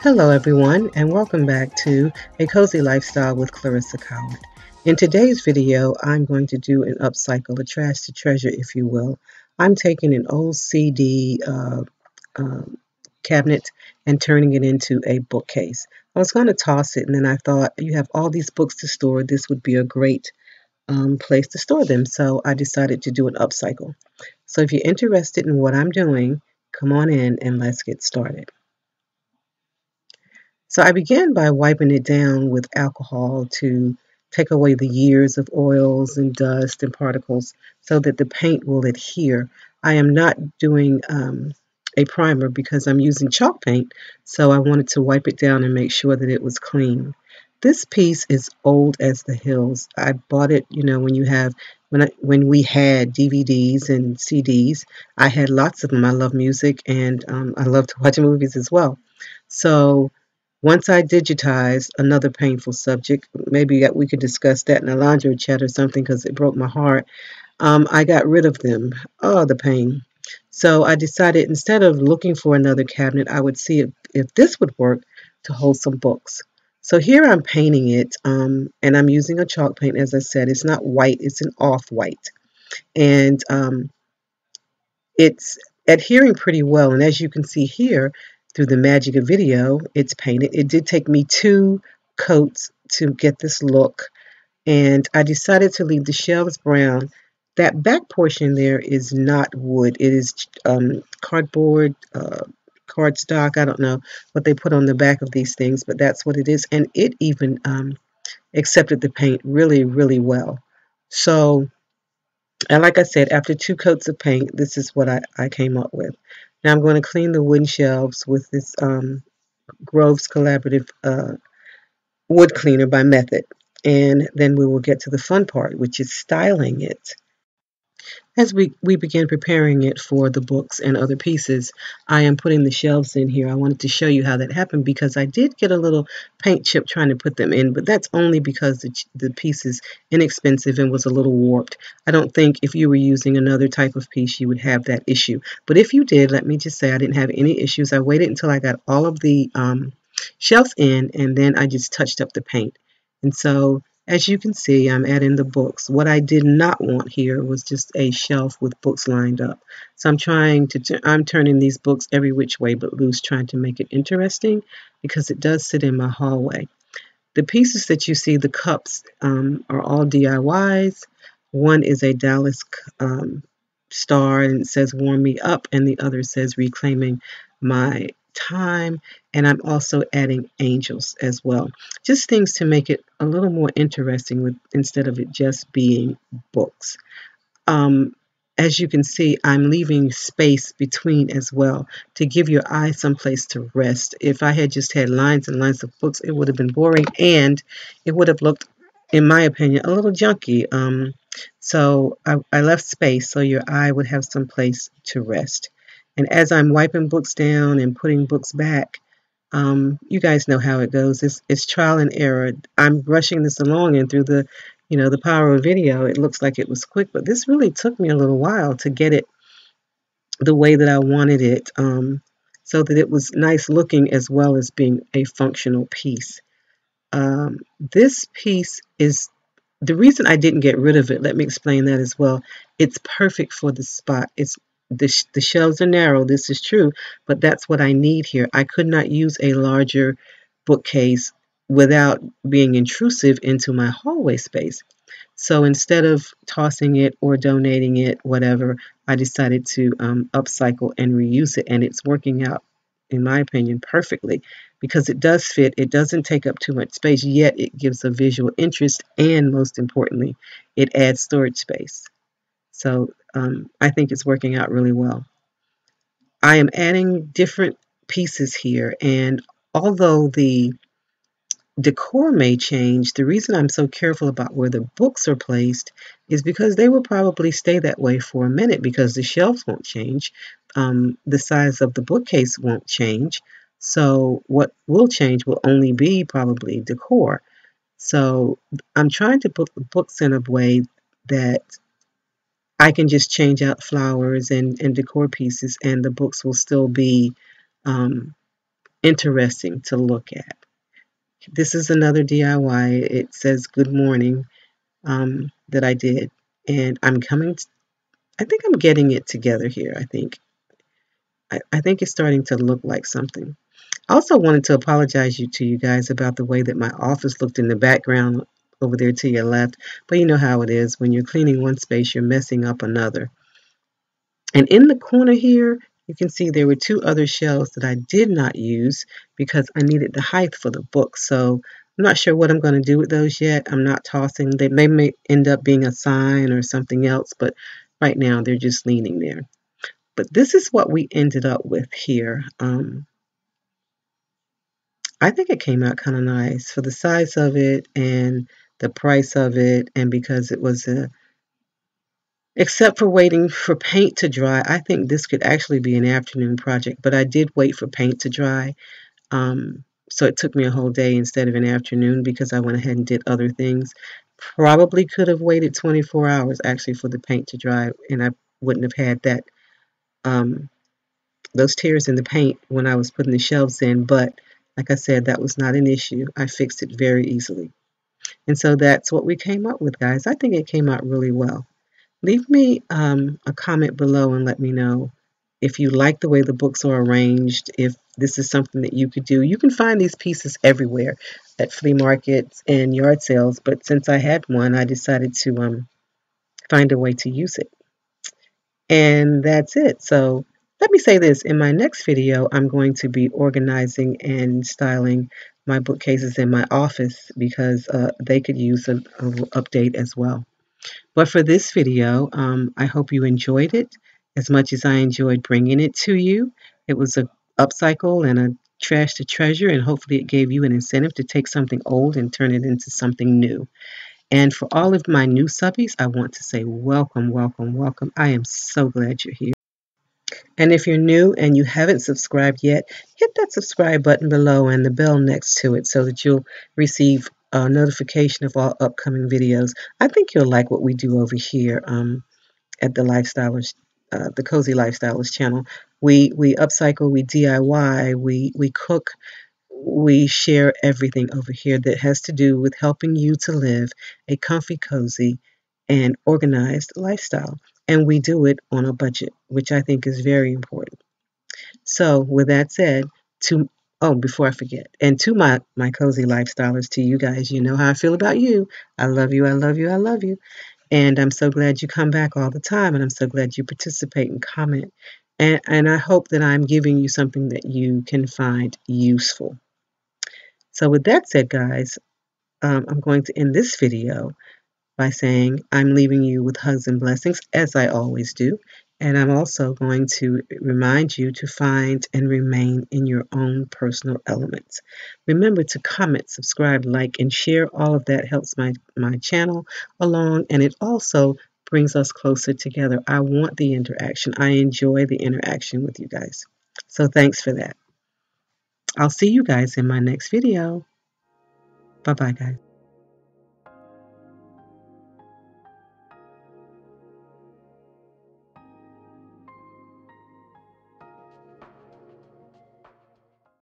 Hello everyone and welcome back to A Cozy Lifestyle with Clarissa Coward. In today's video, I'm going to do an upcycle, a trash to treasure if you will. I'm taking an old CD uh, cabinet and turning it into a bookcase. I was going to toss it and then I thought you have all these books to store, this would be a great place to store them. So I decided to do an upcycle. So if you're interested in what I'm doing, come on in and let's get started. So I began by wiping it down with alcohol to take away the years of oils and dust and particles so that the paint will adhere. I am not doing a primer because I'm using chalk paint, so I wanted to wipe it down and make sure that it was clean. This piece is old as the hills. I bought it, when you have when we had DVDs and CDs. I had lots of them. I love music and I love to watch movies as well. So once I digitized another painful subject, maybe we could discuss that in a laundry chat or something because it broke my heart. I got rid of them. Oh, the pain. So I decided instead of looking for another cabinet, I would see if this would work to hold some books. So here I'm painting it, and I'm using a chalk paint, as I said. It's not white, it's an off-white. And it's adhering pretty well, and as you can see here, through the magic of video, it's painted. It did take me 2 coats to get this look, and I decided to leave the shelves brown. That back portion there is not wood. It is cardboard, cardstock. I don't know what they put on the back of these things, but that's what it is, and it even accepted the paint really, really well. So, and like I said, after 2 coats of paint, this is what I came up with. Now I'm going to clean the wooden shelves with this Grove's Collaborative wood cleaner by Method. And then we will get to the fun part, which is styling it. As we begin preparing it for the books and other pieces, I am putting the shelves in here. I wanted to show you how that happened because I did get a little paint chip trying to put them in, but that's only because the piece is inexpensive and was a little warped. I don't think if you were using another type of piece, you would have that issue. But if you did, let me just say I didn't have any issues. I waited until I got all of the shelves in, and then I just touched up the paint. And so as you can see, I'm adding the books. What I did not want here was just a shelf with books lined up. So I'm turning these books every which way but loose, trying to make it interesting because it does sit in my hallway. The pieces that you see, the cups, are all DIYs. One is a Dallas star and it says warm me up, and the other says reclaiming my time, and I'm also adding angels as well, just things to make it a little more interesting with instead of it just being books. As you can see, I'm leaving space between as well to give your eye some place to rest. If I had just had lines and lines of books, it would have been boring and it would have looked, in my opinion, a little junky. So I left space so your eye would have some place to rest. And as I'm wiping books down and putting books back, you guys know how it goes. It's trial and error. I'm rushing this along, and through the power of video, it looks like it was quick, but this really took me a little while to get it the way that I wanted it, so that it was nice looking as well as being a functional piece. This piece is the reason I didn't get rid of it. Let me explain that as well. It's perfect for the spot. The shelves are narrow, this is true, but that's what I need here. I could not use a larger bookcase without being intrusive into my hallway space. So instead of tossing it or donating it, whatever, I decided to upcycle and reuse it, and it's working out, in my opinion, perfectly because it does fit. It doesn't take up too much space, yet it gives a visual interest, and most importantly, it adds storage space. So I think it's working out really well. I am adding different pieces here, and although the decor may change, the reason I'm so careful about where the books are placed is because they will probably stay that way for a minute because the shelves won't change. The size of the bookcase won't change. So what will change will only be probably decor. So I'm trying to put the books in a way that I can just change out flowers and decor pieces, and the books will still be um, interesting to look at. This is another DIY. It says good morning that I did. And I think I'm getting it together here. I think it's starting to look like something. I also wanted to apologize to you guys about the way that my office looked in the background over there to your left. But you know how it is. When you're cleaning one space, you're messing up another. And in the corner here, you can see there were two other shelves that I did not use because I needed the height for the book. So I'm not sure what I'm going to do with those yet. I'm not tossing. They may end up being a sign or something else, but right now they're just leaning there. But this is what we ended up with here. I think it came out kind of nice for the size of it and the price of it, and because it was except for waiting for paint to dry, I think this could actually be an afternoon project, but I did wait for paint to dry. So it took me a whole day instead of an afternoon because I went ahead and did other things. Probably could have waited 24 hours actually for the paint to dry, and I wouldn't have had that those tears in the paint when I was putting the shelves in, but like I said, that was not an issue. I fixed it very easily. And so that's what we came up with, guys. I think it came out really well. Leave me a comment below and let me know if you like the way the books are arranged, if this is something that you could do. You can find these pieces everywhere at flea markets and yard sales, but since I had one, I decided to find a way to use it. And that's it. So let me say this. In my next video, I'm going to be organizing and styling my bookcases in my office because they could use an update as well. But for this video, I hope you enjoyed it as much as I enjoyed bringing it to you. It was a upcycle and a trash to treasure, and hopefully it gave you an incentive to take something old and turn it into something new. And for all of my new subbies, I want to say welcome, welcome, welcome. I am so glad you're here. And if you're new and you haven't subscribed yet, hit that subscribe button below and the bell next to it so that you'll receive a notification of all upcoming videos. I think you'll like what we do over here at the Cozy Lifestylers channel. We upcycle, we DIY, we cook, we share everything over here that has to do with helping you to live a comfy, cozy, and organized lifestyle. And we do it on a budget, which I think is very important. So, with that said, to oh, before I forget, and to my cozy lifestylers, to you guys, you know how I feel about you. I love you, I love you, I love you. And I'm so glad you come back all the time, and I'm so glad you participate and comment. And I hope that I'm giving you something that you can find useful. So with that said, guys, I'm going to end this video by saying I'm leaving you with hugs and blessings, as I always do. And I'm also going to remind you to find and remain in your own personal elements. Remember to comment, subscribe, like, and share. All of that helps my channel along, and it also brings us closer together. I want the interaction. I enjoy the interaction with you guys. So thanks for that. I'll see you guys in my next video. Bye-bye, guys.